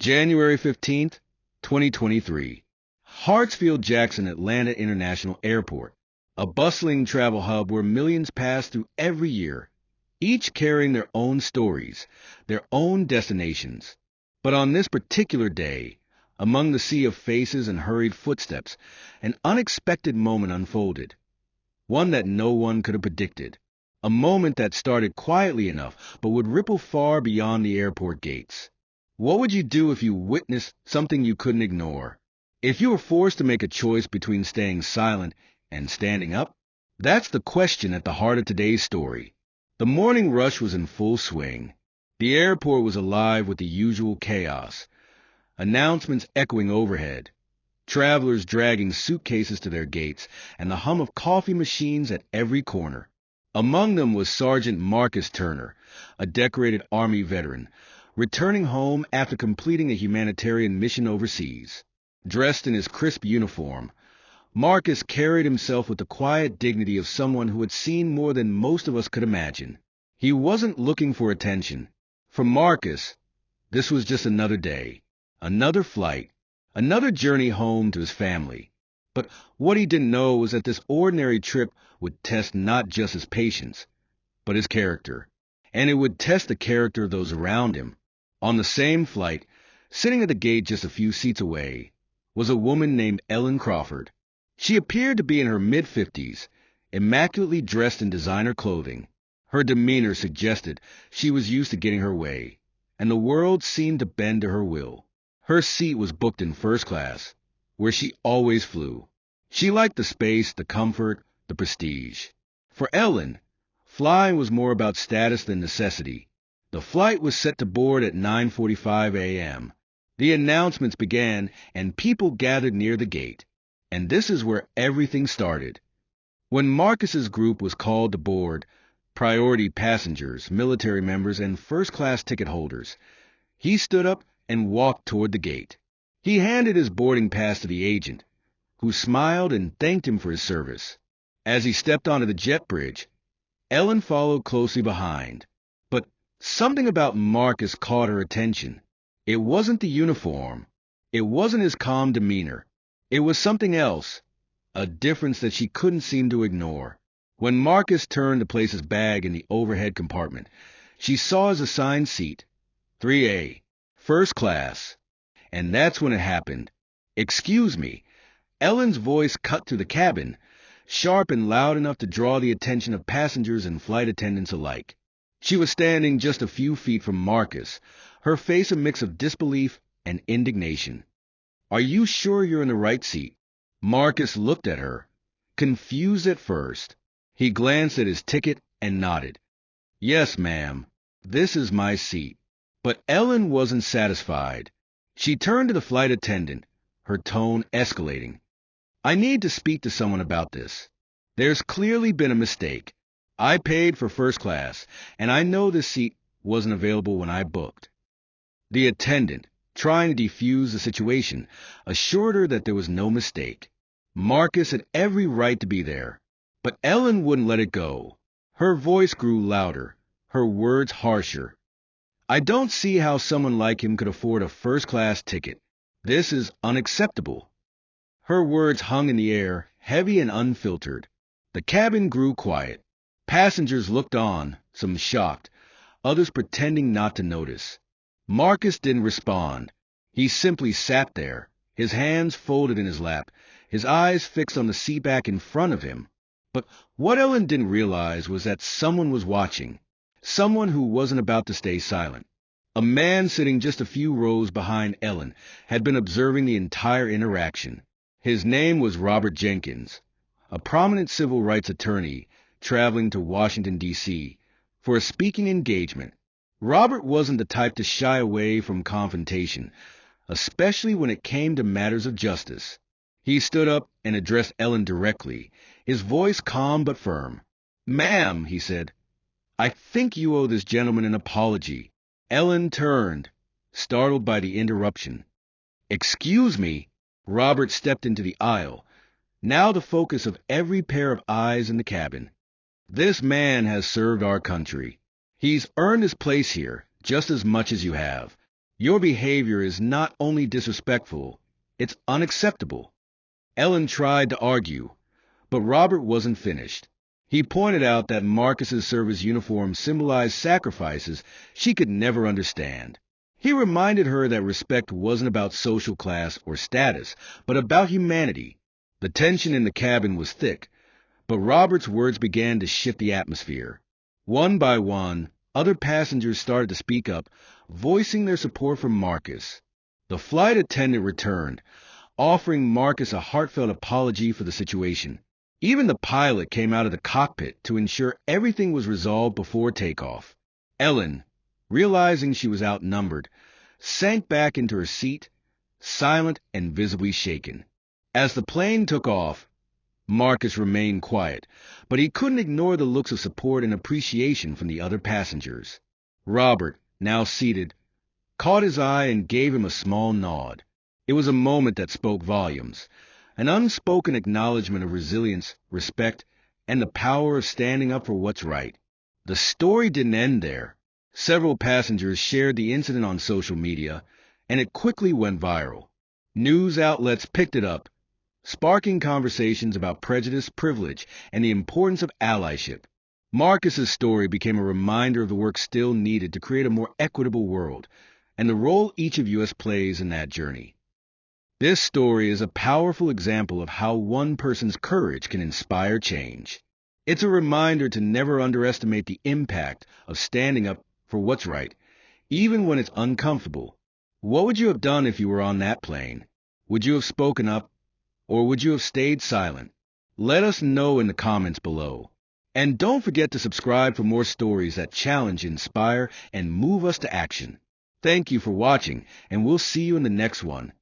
January 15th, 2023. Hartsfield-Jackson Atlanta International Airport, a bustling travel hub where millions pass through every year, each carrying their own stories, their own destinations. But on this particular day, among the sea of faces and hurried footsteps, an unexpected moment unfolded, one that no one could have predicted, a moment that started quietly enough but would ripple far beyond the airport gates. What would you do if you witnessed something you couldn't ignore? If you were forced to make a choice between staying silent and standing up? That's the question at the heart of today's story. The morning rush was in full swing. The airport was alive with the usual chaos. Announcements echoing overhead, travelers dragging suitcases to their gates, and the hum of coffee machines at every corner. Among them was Sergeant Marcus Turner, a decorated Army veteran, returning home after completing a humanitarian mission overseas. Dressed in his crisp uniform, Marcus carried himself with the quiet dignity of someone who had seen more than most of us could imagine. He wasn't looking for attention. For Marcus, this was just another day, another flight, another journey home to his family. But what he didn't know was that this ordinary trip would test not just his patience, but his character. And it would test the character of those around him. On the same flight, sitting at the gate just a few seats away, was a woman named Ellen Crawford. She appeared to be in her mid-50s, immaculately dressed in designer clothing. Her demeanor suggested she was used to getting her way, and the world seemed to bend to her will. Her seat was booked in first class, where she always flew. She liked the space, the comfort, the prestige. For Ellen, flying was more about status than necessity. The flight was set to board at 9:45 a.m. The announcements began, and people gathered near the gate. And this is where everything started. When Marcus's group was called to board, priority passengers, military members, and first-class ticket holders, he stood up and walked toward the gate. He handed his boarding pass to the agent, who smiled and thanked him for his service. As he stepped onto the jet bridge, Ellen followed closely behind. But something about Marcus caught her attention. It wasn't the uniform. It wasn't his calm demeanor. It was something else, a difference that she couldn't seem to ignore. When Marcus turned to place his bag in the overhead compartment, she saw his assigned seat, 3A, first class. And that's when it happened. "Excuse me." Ellen's voice cut through the cabin, sharp and loud enough to draw the attention of passengers and flight attendants alike. She was standing just a few feet from Marcus, her face a mix of disbelief and indignation. "Are you sure you're in the right seat?" Marcus looked at her, confused at first. He glanced at his ticket and nodded. "Yes, ma'am, this is my seat." But Ellen wasn't satisfied. She turned to the flight attendant, her tone escalating. "I need to speak to someone about this. There's clearly been a mistake. I paid for first class, and I know this seat wasn't available when I booked." The attendant, trying to defuse the situation, assured her that there was no mistake. Marcus had every right to be there. But Ellen wouldn't let it go. Her voice grew louder, her words harsher. "I don't see how someone like him could afford a first-class ticket. This is unacceptable." Her words hung in the air, heavy and unfiltered. The cabin grew quiet. Passengers looked on, some shocked, others pretending not to notice. Marcus didn't respond. He simply sat there, his hands folded in his lap, his eyes fixed on the seatback in front of him. But what Ellen didn't realize was that someone was watching, someone who wasn't about to stay silent. A man sitting just a few rows behind Ellen had been observing the entire interaction. His name was Robert Jenkins, a prominent civil rights attorney traveling to Washington, D.C., for a speaking engagement. Robert wasn't the type to shy away from confrontation, especially when it came to matters of justice. He stood up and addressed Ellen directly, his voice calm but firm. "Ma'am," he said, "I think you owe this gentleman an apology." Ellen turned, startled by the interruption. "Excuse me." Robert stepped into the aisle, now the focus of every pair of eyes in the cabin. "This man has served our country. He's earned his place here just as much as you have. Your behavior is not only disrespectful, it's unacceptable. Ellen tried to argue, but Robert wasn't finished. He pointed out that Marcus's service uniform symbolized sacrifices she could never understand. He reminded her that respect wasn't about social class or status, but about humanity. The tension in the cabin was thick, but Robert's words began to shift the atmosphere. One by one, other passengers started to speak up, voicing their support for Marcus. The flight attendant returned, offering Marcus a heartfelt apology for the situation. Even the pilot came out of the cockpit to ensure everything was resolved before takeoff. Ellen, realizing she was outnumbered, sank back into her seat, silent and visibly shaken. As the plane took off, Marcus remained quiet, but he couldn't ignore the looks of support and appreciation from the other passengers. Robert, now seated, caught his eye and gave him a small nod. It was a moment that spoke volumes, an unspoken acknowledgement of resilience, respect, and the power of standing up for what's right. The story didn't end there. Several passengers shared the incident on social media, and it quickly went viral. News outlets picked it up, sparking conversations about prejudice, privilege, and the importance of allyship. Marcus's story became a reminder of the work still needed to create a more equitable world, and the role each of us plays in that journey. This story is a powerful example of how one person's courage can inspire change. It's a reminder to never underestimate the impact of standing up for what's right, even when it's uncomfortable. What would you have done if you were on that plane? Would you have spoken up, or would you have stayed silent? Let us know in the comments below. And don't forget to subscribe for more stories that challenge, inspire, and move us to action. Thank you for watching, and we'll see you in the next one.